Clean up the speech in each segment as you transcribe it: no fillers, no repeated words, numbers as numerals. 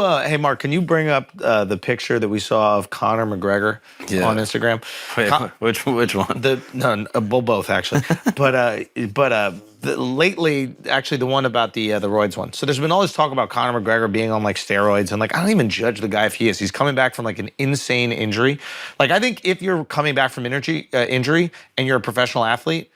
Hey, Mark, can you bring up the picture that we saw of Conor McGregor on Instagram? Wait, which one? Well, both actually. Lately, actually, the one about the roids one. So there's been all this talk about Conor McGregor being on like steroids, and like I don't even judge the guy if he is. He's coming back from like an insane injury. Like I think if you're coming back from injury and you're a professional athlete,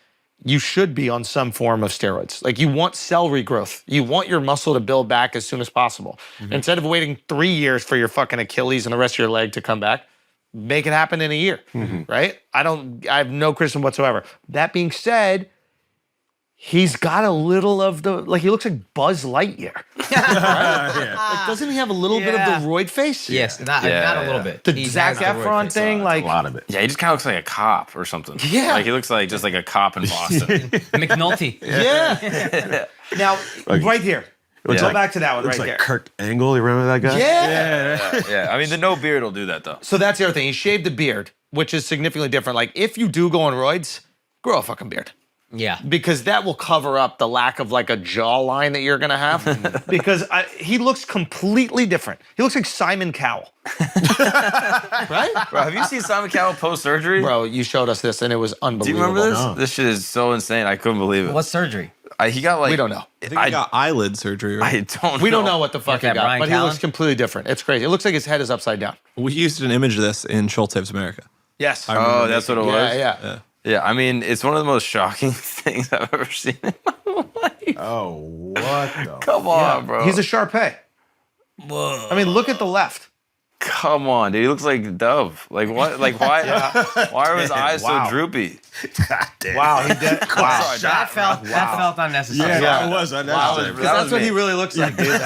you should be on some form of steroids. Like you want cell regrowth. You want your muscle to build back as soon as possible. Instead of waiting 3 years for your fucking Achilles and the rest of your leg to come back, make it happen in a year, right? I have no criticism whatsoever. That being said, he's got a little of the, like he looks like Buzz Lightyear. Right? Like, doesn't he have a little bit of the roid face? Yes, not a little bit. The Zac Efron thing, like a lot of it. Yeah, he just kind of looks like a cop or something. Yeah. Like he looks like just like a cop in Boston. McNulty. Yeah. Now, right here. Let's go back to that one right there. Kurt Angle, you remember that guy? Yeah. I mean, the no beard will do that though. So that's the other thing. He shaved the beard, which is significantly different. Like if you do go on roids, grow a fucking beard. Yeah. Because that will cover up the lack of like a jawline that you're going to have. Because he looks completely different. He looks like Simon Cowell. Right? Bro, have you seen Simon Cowell post-surgery? Bro, you showed us this and it was unbelievable. Do you remember this? No. This shit is so insane. I couldn't believe it. What surgery? He got like... We don't know. I think he got eyelid surgery, right? I don't know. We don't know what the fuck he that got, Brian but he Callen? looks completely different. It's crazy. It looks like his head is upside down. We used an image of this in Schulz Saves America. Yes. Oh, that's what it was? Yeah. Yeah, I mean, it's one of the most shocking things I've ever seen in my life. Oh, what the? Come on, bro. He's a Sharpei. Whoa. I mean, look at the left. Come on, dude. He looks like Dove. Like what? Like why? Why are his eyes so droopy? God damn. Wow, he did. Wow. Sorry, That felt unnecessary. Yeah, that was unnecessary. Because that's what he really looks like, dude.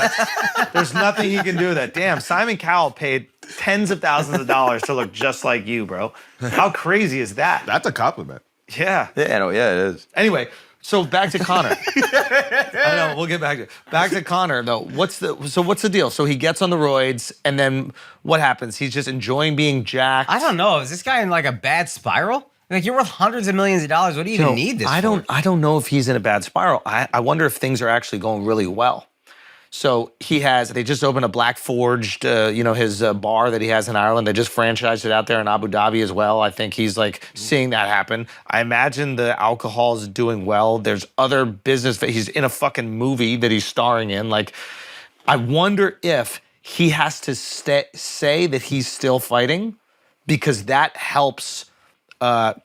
There's nothing he can do with that. Damn, Simon Cowell paid tens of thousands of dollars to look just like you, bro. How crazy is that? That's a compliment. Yeah. Yeah, no, yeah, it is. Anyway, so back to Conor. I know, we'll get back to it. Back to Conor, though. What's the deal? So he gets on the roids, and then what happens? He's just enjoying being jacked. I don't know. Is this guy in like a bad spiral? Like you're worth hundreds of millions of dollars. What do you even need this for? I don't know if he's in a bad spiral. I wonder if things are actually going really well. So they just opened a Black Forged, his bar that he has in Ireland. They just franchised it out there in Abu Dhabi as well. I think he's like seeing that happen. I imagine the alcohol is doing well. There's other business. He's in a fucking movie that he's starring in. Like, I wonder if he has to say that he's still fighting because that helps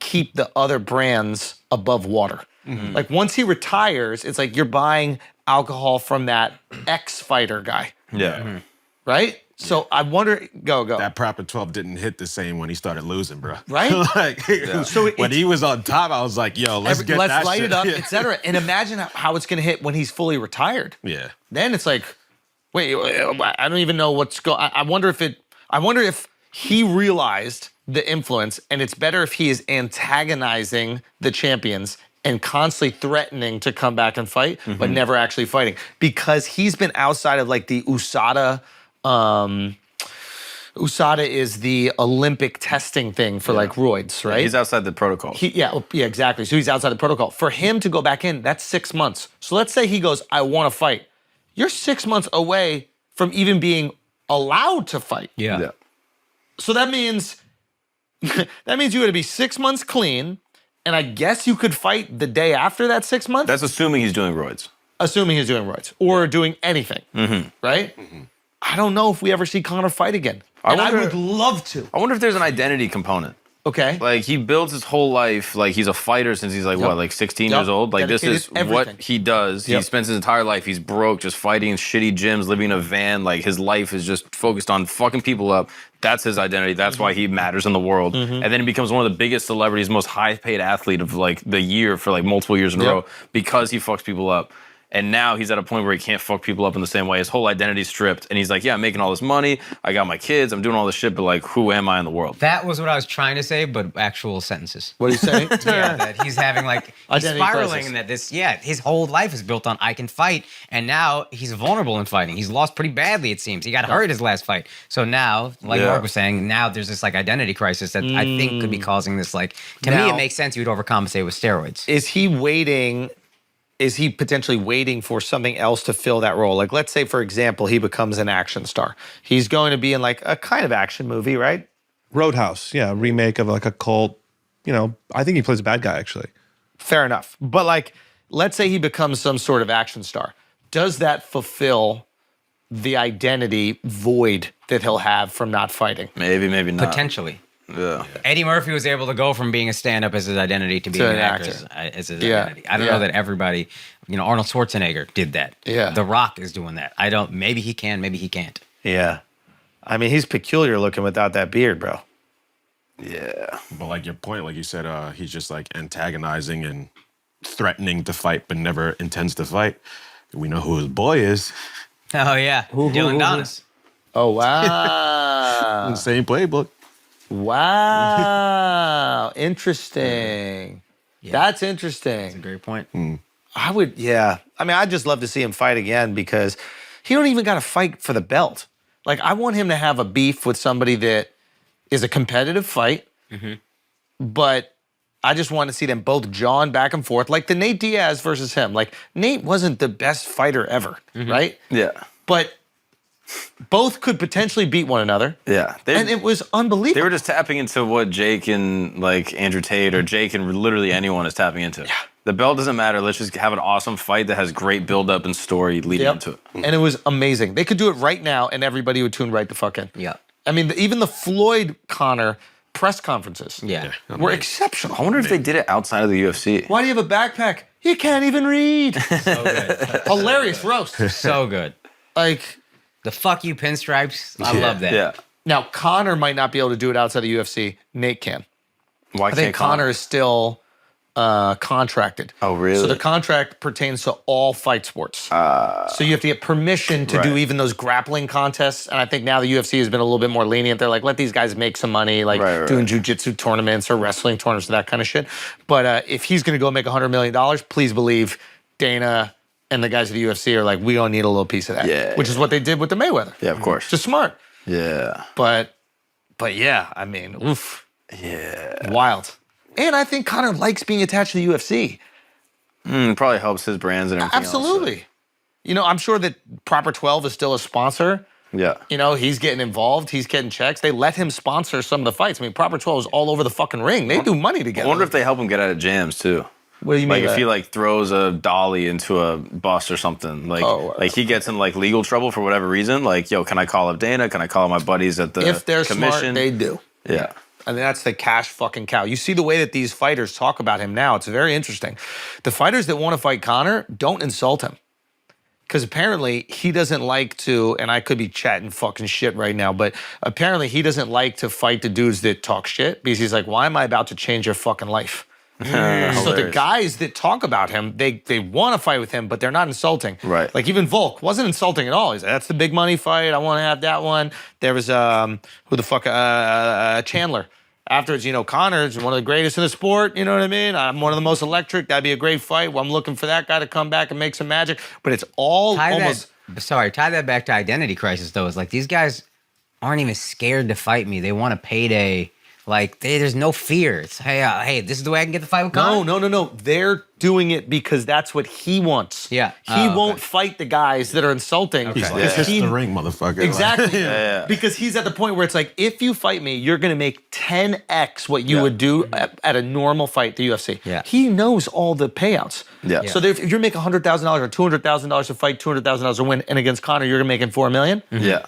keep the other brands above water. Like once he retires, it's like you're buying alcohol from that ex-fighter guy. Yeah. Right? So I wonder, go. That Proper 12 didn't hit the same when he started losing, bro. Right? So when he was on top, I was like, yo, let's light shit. it up, etc. And imagine how it's going to hit when he's fully retired. Yeah. Then it's like, wait, I don't even know what's going. I wonder if he realized the influence, and it's better if he is antagonizing the champions and constantly threatening to come back and fight, but never actually fighting. Because he's been outside of like the USADA. USADA is the Olympic testing thing for like roids, right? He's outside the protocol. Yeah, exactly. So he's outside the protocol. For him to go back in, that's 6 months. So let's say he goes, I want to fight. You're 6 months away from even being allowed to fight. Yeah. So that means you got to be 6 months clean. And I guess you could fight the day after that 6 months? That's assuming he's doing roids. Assuming he's doing roids or doing anything, right? I don't know if we ever see Conor fight again. I would love to. I wonder if there's an identity component. Okay. Like he builds his whole life, like he's a fighter since he's like, what, like 16 years old? Like this is what he does. He spends his entire life, he's broke, just fighting in shitty gyms, living in a van. Like his life is just focused on fucking people up. That's his identity. That's why he matters in the world. And then he becomes one of the biggest celebrities, most high-paid athlete of like the year for like multiple years in a row because he fucks people up. And now he's at a point where he can't fuck people up in the same way. His whole identity's stripped. And he's like, yeah, I'm making all this money. I got my kids. I'm doing all this shit. But like, who am I in the world? That was what I was trying to say, but actual sentences. What are you saying? Yeah, that he's having like, he's Identity spiraling crisis. and that his whole life is built on I can fight. And now he's vulnerable in fighting. He's lost pretty badly, it seems. He got hurt his last fight. So now, like Mark was saying, now there's this like identity crisis that I think could be causing this like, to me it makes sense he would overcompensate with steroids. Is he waiting is he potentially waiting for something else to fill that role? Like, let's say, for example, he becomes an action star. He's going to be in like a kind of action movie, right? Roadhouse, yeah, remake of like a cult. You know, I think he plays a bad guy, actually. Fair enough. But like, let's say he becomes some sort of action star. Does that fulfill the identity void that he'll have from not fighting? Maybe, maybe not. Potentially. Yeah. Eddie Murphy was able to go from being a stand-up as his identity to being an actor as his identity. I don't know that everybody, Arnold Schwarzenegger did that. Yeah. The Rock is doing that. Maybe he can, maybe he can't. Yeah. I mean, he's peculiar looking without that beard, bro. Yeah. But like your point, like you said, he's just like antagonizing and threatening to fight, but never intends to fight. We know who his boy is. Oh, yeah. Dylan Donis. Oh, wow. Same playbook. Wow. Interesting. Yeah. That's interesting. That's a great point. I would, yeah. I mean, I'd just love to see him fight again because he don't even got to fight for the belt. Like, I want him to have a beef with somebody that is a competitive fight, but I just want to see them both jawing back and forth, like the Nate Diaz versus him. Like, Nate wasn't the best fighter ever, right? Yeah. But both could potentially beat one another. Yeah. And it was unbelievable. They were just tapping into what Jake and like Andrew Tate or Jake and literally anyone is tapping into. Yeah. The belt doesn't matter. Let's just have an awesome fight that has great build-up and story leading into it. And it was amazing. They could do it right now and everybody would tune right the fuck in. Yeah. I mean, even the Floyd Conor press conferences were exceptional. I wonder if they did it outside of the UFC. Why do you have a backpack? You can't even read. So good. Hilarious roast. So good. Like, the fuck you pinstripes. I love that. Yeah. now, Conor might not be able to do it outside the UFC. Nate can. Why I think Conor is still contracted. Oh, really? So the contract pertains to all fight sports. So you have to get permission to do even those grappling contests. And I think now the UFC has been a little bit more lenient. They're like, let these guys make some money, like doing jiu-jitsu tournaments or wrestling tournaments, that kind of shit. But if he's going to go make $100 million, please believe Dana and the guys at the UFC are like, we gonna need a little piece of that. Yeah. Which is what they did with the Mayweather. Yeah, of course. Just smart. Yeah. But yeah, I mean, oof. Yeah. Wild. And I think Conor likes being attached to the UFC. Probably helps his brands and everything Absolutely. else, so. You know, I'm sure that Proper 12 is still a sponsor. Yeah. You know, he's getting involved. He's getting checks. They let him sponsor some of the fights. I mean, Proper 12 is all over the fucking ring. They do money together. I wonder if they help him get out of jams, too. What do you mean? Like, if he, like, throws a dolly into a bus or something. Like, like he gets in, like, legal trouble for whatever reason. Like, yo, can I call up Dana? Can I call up my buddies at the If they're commission? smart, they do. Yeah. I mean, that's the cash fucking cow. You see the way that these fighters talk about him now. It's very interesting. The fighters that want to fight Conor don't insult him. Because apparently he doesn't like to, and I could be chatting fucking shit right now, but apparently he doesn't like to fight the dudes that talk shit because he's like, why am I about to change your fucking life? So the guys that talk about him, they want to fight with him, but they're not insulting. Right. Like even Volk wasn't insulting at all. He's like, that's the big money fight. I want to have that one. There was who the fuck Chandler. Afterwards, you know, Conor's one of the greatest in the sport. You know what I mean? I'm one of the most electric. That'd be a great fight. Well, I'm looking for that guy to come back and make some magic. But it's all tie that back to identity crisis, though. It's like these guys aren't even scared to fight me. They want a payday. Like, there's no fear. It's, hey, this is the way I can get the fight with Conor? No. They're doing it because that's what he wants. Yeah. He won't fight the guys that are insulting. He's like, it's the ring, motherfucker. Exactly. Because he's at the point where it's like, if you fight me, you're going to make 10x what you would do at a normal fight, the UFC. Yeah. He knows all the payouts. Yeah. So if you're making $100,000 or $200,000 to fight, $200,000 to win, and against Conor, you're making $4 million? Yeah.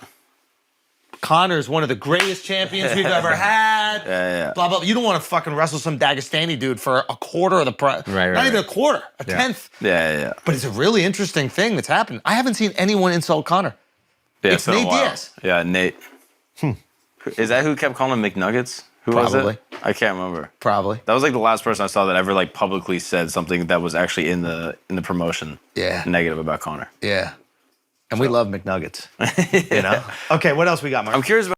Conor's one of the greatest champions we've ever had. Yeah. Blah, blah. You don't want to fucking wrestle some Dagestani dude for a quarter of the price. Right. Not even a quarter, a tenth. Yeah. But it's a really interesting thing that's happened. I haven't seen anyone insult Conor. Yeah, It's Nate Diaz. Yeah, Nate. Is that who kept calling him McNuggets? Who was Probably. it? I can't remember. Probably. That was like the last person I saw that ever like publicly said something that was actually in the promotion. Yeah. Negative about Conor. Yeah. And we love McNuggets. You know? Okay, what else we got, Mark? I'm curious about